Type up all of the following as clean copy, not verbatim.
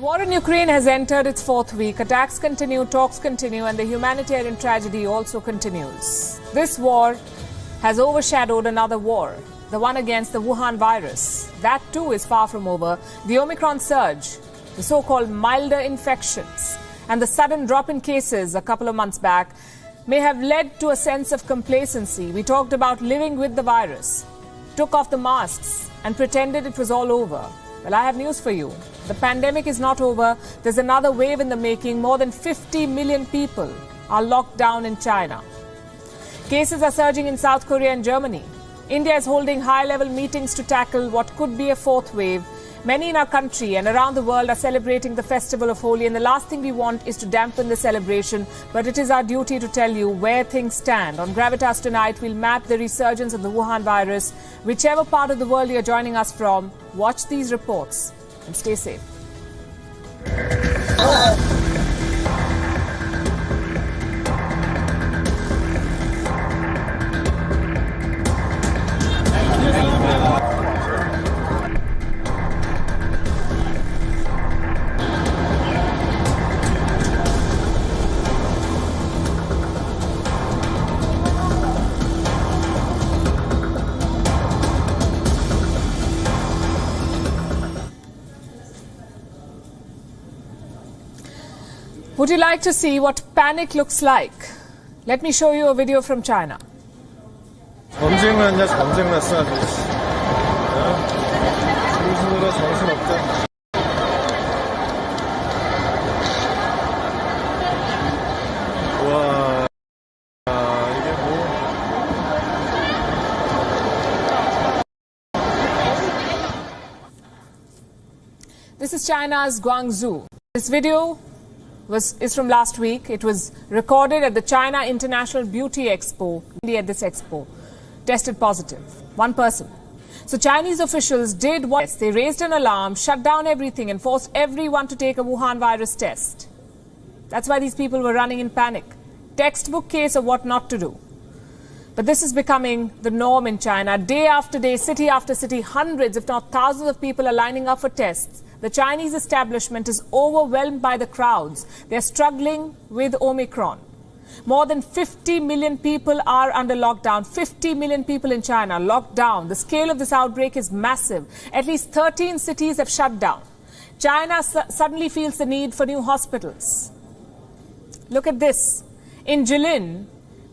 The war in Ukraine has entered its fourth week. Attacks continue, talks continue, and the humanitarian tragedy also continues. This war has overshadowed another war, the one against the Wuhan virus. That too is far from over. The Omicron surge, the so-called milder infections, and the sudden drop in cases a couple of months back may have led to a sense of complacency. We talked about living with the virus, took off the masks, and pretended it was all over. Well, I have news for you. The pandemic is not over. There's another wave in the making. More than 50 million people are locked down in China. Cases are surging in South Korea and Germany. India is holding high-level meetings to tackle what could be a fourth wave. Many in our country and around the world are celebrating the festival of Holi, and the last thing we want is to dampen the celebration, but it is our duty to tell you where things stand. On Gravitas tonight, we'll map the resurgence of the Wuhan virus. Whichever part of the world you're joining us from, watch these reports and stay safe. Would you like to see what panic looks like? Let me show you a video from China. 전쟁 났냐 전쟁 났어 아주. 정신으로 정신없다. 와 이게 뭐. This is China's Guangzhou. This video is from last week. It was recorded at the China International Beauty Expo. At this expo, tested positive. One person. So Chinese officials did what? They raised an alarm, shut down everything, and forced everyone to take a Wuhan virus test. That's why these people were running in panic. Textbook case of what not to do. But this is becoming the norm in China. Day after day, city after city, hundreds, if not thousands of people are lining up for tests. The Chinese establishment is overwhelmed by the crowds. They're struggling with Omicron. More than 50 million people are under lockdown. 50 million people in China locked down. The scale of this outbreak is massive. At least 13 cities have shut down. China suddenly feels the need for new hospitals. Look at this. In Jilin,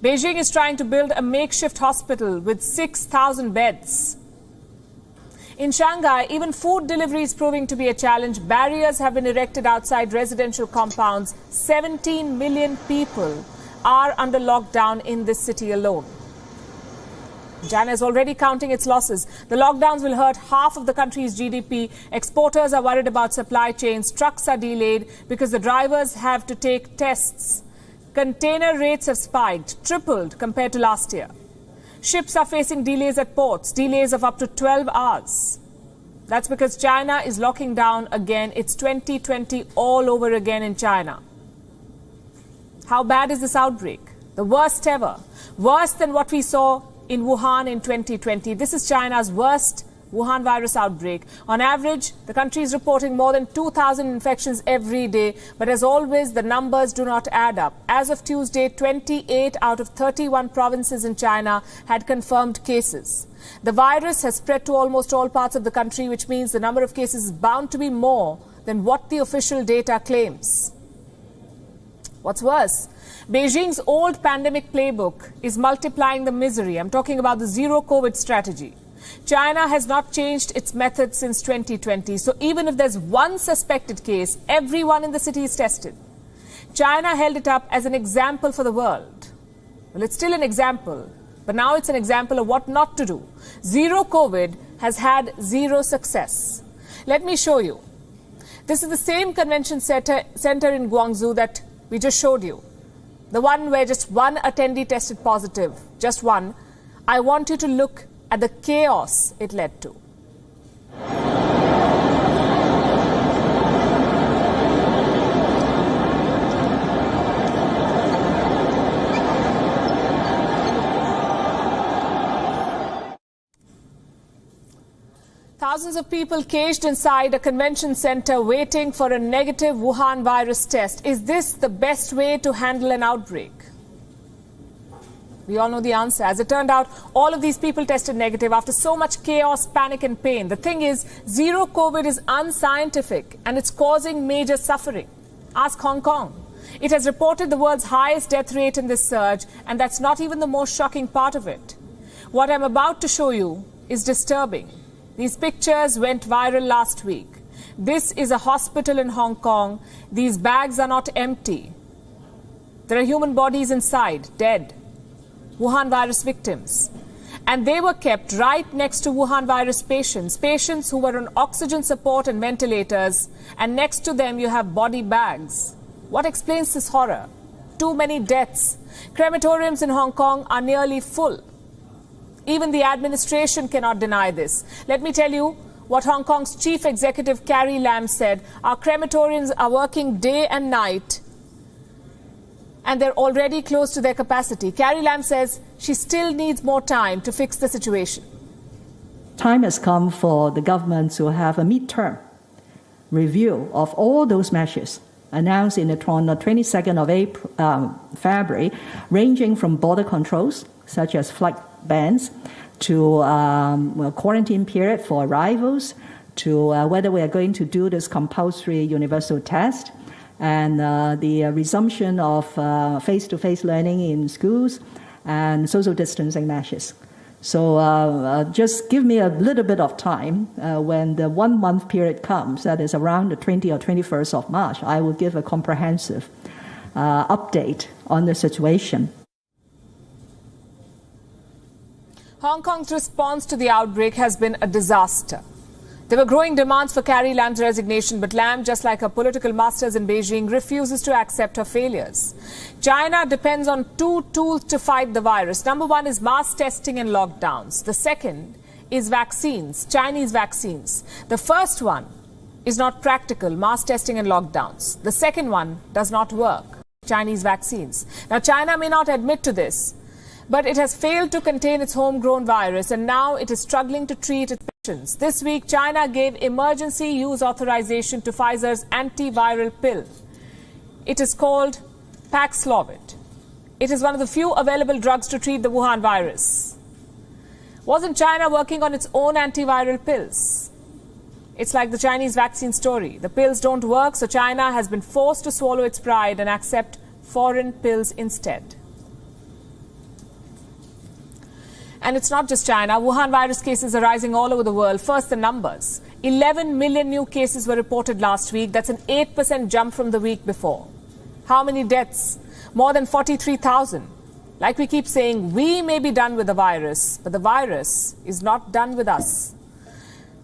Beijing is trying to build a makeshift hospital with 6,000 beds. In Shanghai, even food delivery is proving to be a challenge. Barriers have been erected outside residential compounds. 17 million people are under lockdown in this city alone. China is already counting its losses. The lockdowns will hurt half of the country's GDP. Exporters are worried about supply chains. Trucks are delayed because the drivers have to take tests. Container rates have spiked, tripled compared to last year. Ships are facing delays at ports, delays of up to 12 hours. That's because China is locking down again. It's 2020 all over again in China. How bad is this outbreak? The worst ever. Worse than what we saw in Wuhan in 2020. This is China's worst Wuhan virus outbreak. On average, the country is reporting more than 2,000 infections every day. But as always, the numbers do not add up. As of Tuesday, 28 out of 31 provinces in China had confirmed cases. The virus has spread to almost all parts of the country, which means the number of cases is bound to be more than what the official data claims. What's worse, Beijing's old pandemic playbook is multiplying the misery. I'm talking about the zero COVID strategy. China has not changed its methods since 2020. So even if there's one suspected case, everyone in the city is tested. China held it up as an example for the world. Well, it's still an example, but now it's an example of what not to do. Zero COVID has had zero success. Let me show you. This is the same convention center in Guangzhou that we just showed you. The one where just one attendee tested positive, just one. I want you to look at the chaos it led to. Thousands of people caged inside a convention center waiting for a negative Wuhan virus test. Is this the best way to handle an outbreak? We all know the answer. As it turned out, all of these people tested negative after so much chaos, panic and pain. The thing is, zero COVID is unscientific and it's causing major suffering. Ask Hong Kong. It has reported the world's highest death rate in this surge, and that's not even the most shocking part of it. What I'm about to show you is disturbing. These pictures went viral last week. This is a hospital in Hong Kong. These bags are not empty. There are human bodies inside, dead. Wuhan virus victims. And they were kept right next to Wuhan virus patients, patients who were on oxygen support and ventilators, and next to them you have body bags. What explains this horror? Too many deaths. Crematoriums in Hong Kong are nearly full. Even the administration cannot deny this. Let me tell you what Hong Kong's chief executive Carrie Lam said. Our crematoriums are working day and night, and they're already close to their capacity. Carrie Lam says she still needs more time to fix the situation. Time has come for the government to have a midterm review of all those measures announced on the 22nd of February, ranging from border controls, such as flight bans, to quarantine period for arrivals, to whether we are going to do this compulsory universal test, and the resumption of face-to-face learning in schools, and social distancing measures. So just give me a little bit of time. When the 1 month period comes, that is around the 20th or 21st of March, I will give a comprehensive update on the situation. Hong Kong's response to the outbreak has been a disaster. There were growing demands for Carrie Lam's resignation, but Lam, just like her political masters in Beijing, refuses to accept her failures. China depends on two tools to fight the virus. Number one is mass testing and lockdowns. The second is vaccines, Chinese vaccines. The first one is not practical, mass testing and lockdowns. The second one does not work, Chinese vaccines. Now, China may not admit to this, but it has failed to contain its homegrown virus, and now it is struggling to treat its patients. This week, China gave emergency use authorization to Pfizer's antiviral pill. It is called Paxlovid. It is one of the few available drugs to treat the Wuhan virus. Wasn't China working on its own antiviral pills? It's like the Chinese vaccine story. The pills don't work, so China has been forced to swallow its pride and accept foreign pills instead. And it's not just China. Wuhan virus cases are rising all over the world. First, the numbers. 11 million new cases were reported last week. That's an 8% jump from the week before. How many deaths? More than 43,000. Like we keep saying, we may be done with the virus, but the virus is not done with us.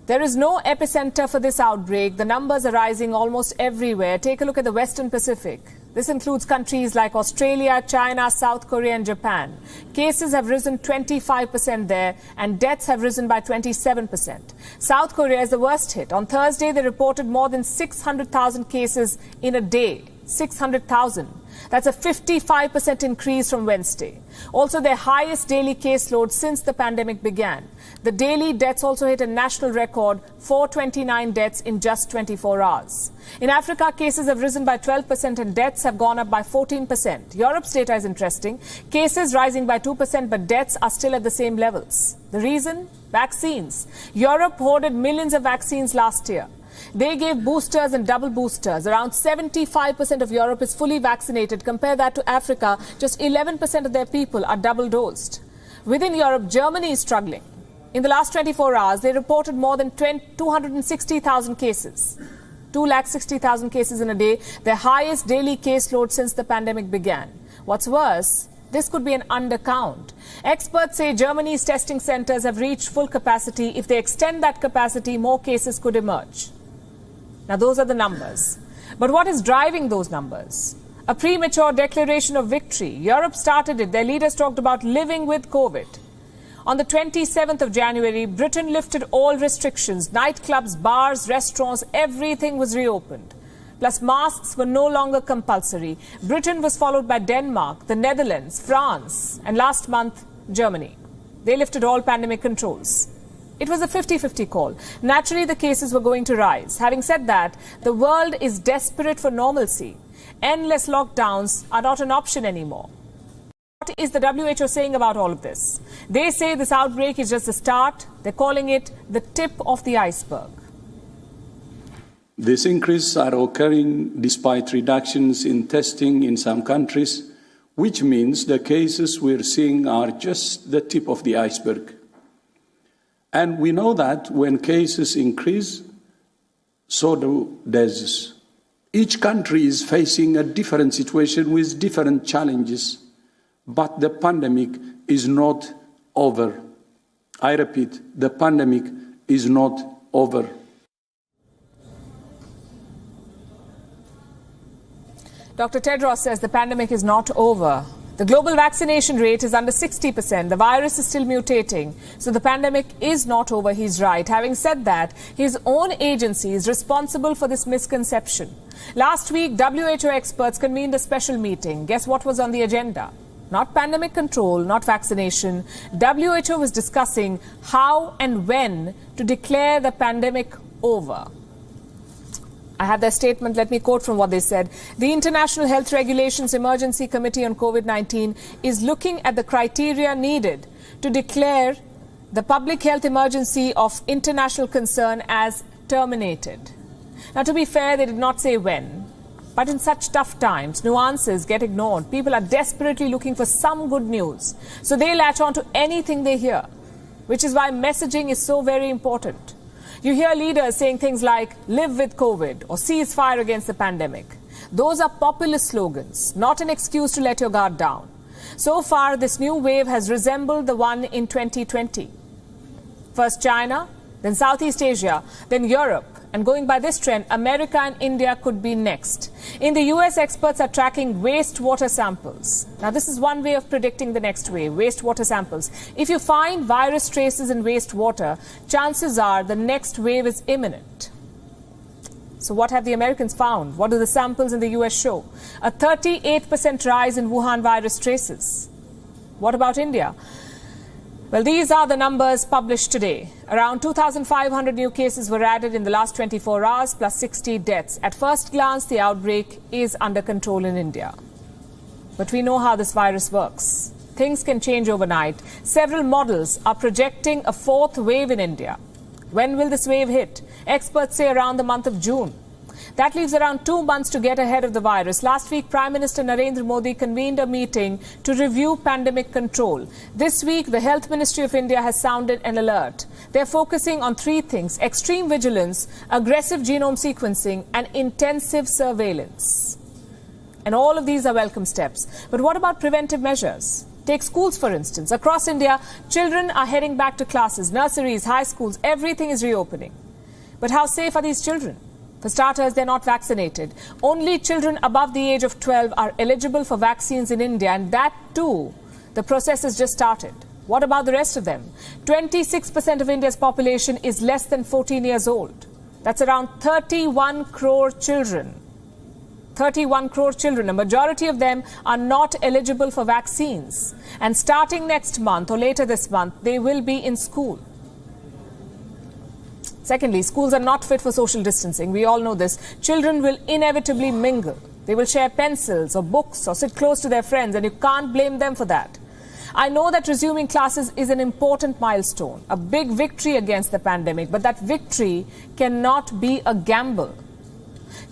There is no epicenter for this outbreak. The numbers are rising almost everywhere. Take a look at the Western Pacific. This includes countries like Australia, China, South Korea and Japan. Cases have risen 25% there, and deaths have risen by 27%. South Korea is the worst hit. On Thursday, they reported more than 600,000 cases in a day. 600,000. That's a 55% increase from Wednesday. Also, their highest daily caseload since the pandemic began. The daily deaths also hit a national record, 429 deaths in just 24 hours. In Africa, cases have risen by 12% and deaths have gone up by 14%. Europe's data is interesting. Cases rising by 2%, but deaths are still at the same levels. The reason? Vaccines. Europe hoarded millions of vaccines last year. They gave boosters and double boosters. Around 75% of Europe is fully vaccinated. Compare that to Africa, just 11% of their people are double dosed. Within Europe, Germany is struggling. In the last 24 hours, they reported more than 260,000 cases. 260,000 cases in a day, their highest daily caseload since the pandemic began. What's worse, this could be an undercount. Experts say Germany's testing centers have reached full capacity. If they extend that capacity, more cases could emerge. Now, those are the numbers. But what is driving those numbers? A premature declaration of victory. Europe started it. Their leaders talked about living with COVID. On the 27th of January, Britain lifted all restrictions. Nightclubs, bars, restaurants, everything was reopened. Plus, masks were no longer compulsory. Britain was followed by Denmark, the Netherlands, France, and last month, Germany. They lifted all pandemic controls. It was a 50-50 call. Naturally, the cases were going to rise. Having said that, the world is desperate for normalcy. Endless lockdowns are not an option anymore. What is the WHO saying about all of this? They say this outbreak is just the start. They're calling it the tip of the iceberg. These increases are occurring despite reductions in testing in some countries, which means the cases we're seeing are just the tip of the iceberg. And we know that when cases increase, so do deaths. Each country is facing a different situation with different challenges, but the pandemic is not over. I repeat, the pandemic is not over. Dr. Tedros says the pandemic is not over. The global vaccination rate is under 60%. The virus is still mutating. So the pandemic is not over, he's right. Having said that, his own agency is responsible for this misconception. Last week, WHO experts convened a special meeting. Guess what was on the agenda? Not pandemic control, not vaccination. WHO was discussing how and when to declare the pandemic over. I have their statement. Let me quote from what they said. The International Health Regulations Emergency Committee on COVID-19 is looking at the criteria needed to declare the public health emergency of international concern as terminated. Now, to be fair, they did not say when. But in such tough times, nuances get ignored. People are desperately looking for some good news. So they latch on to anything they hear, which is why messaging is so very important. You hear leaders saying things like, live with COVID or cease fire against the pandemic. Those are populist slogans, not an excuse to let your guard down. So far, this new wave has resembled the one in 2020. First China, then Southeast Asia, then Europe. And going by this trend, America and India could be next. In the US, experts are tracking wastewater samples. Now, this is one way of predicting the next wave, wastewater samples. If you find virus traces in wastewater, chances are the next wave is imminent. So what have the Americans found? What do the samples in the US show? A 38% rise in Wuhan virus traces. What about India? Well, these are the numbers published today. Around 2,500 new cases were added in the last 24 hours, plus 60 deaths. At first glance, the outbreak is under control in India. But we know how this virus works. Things can change overnight. Several models are projecting a fourth wave in India. When will this wave hit? Experts say around the month of June. That leaves around 2 months to get ahead of the virus. Last week, Prime Minister Narendra Modi convened a meeting to review pandemic control. This week, the Health Ministry of India has sounded an alert. They're focusing on 3 things: extreme vigilance, aggressive genome sequencing, and intensive surveillance. And all of these are welcome steps. But what about preventive measures? Take schools, for instance. Across India, children are heading back to classes, nurseries, high schools, everything is reopening. But how safe are these children? For starters, they're not vaccinated. Only children above the age of 12 are eligible for vaccines in India, and that too, the process has just started. What about the rest of them? 26% of India's population is less than 14 years old. That's around 31 crore children. 31 crore children. A majority of them are not eligible for vaccines. And starting next month or later this month, they will be in school. Secondly, schools are not fit for social distancing. We all know this. Children will inevitably mingle. They will share pencils or books or sit close to their friends, and you can't blame them for that. I know that resuming classes is an important milestone, a big victory against the pandemic, but that victory cannot be a gamble.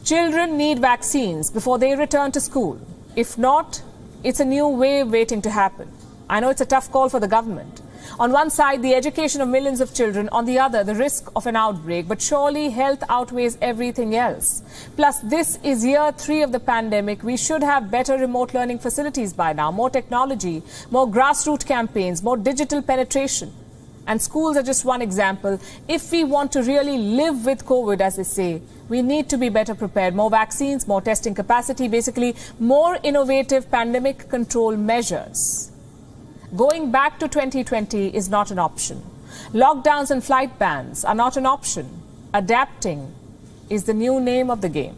Children need vaccines before they return to school. If not, it's a new wave waiting to happen. I know it's a tough call for the government. On one side, the education of millions of children. On the other, the risk of an outbreak. But surely health outweighs everything else. Plus, this is year 3 of the pandemic. We should have better remote learning facilities by now, more technology, more grassroots campaigns, more digital penetration. And schools are just one example. If we want to really live with COVID, as they say, we need to be better prepared. More vaccines, more testing capacity, basically more innovative pandemic control measures. Going back to 2020 is not an option. Lockdowns and flight bans are not an option. Adapting is the new name of the game.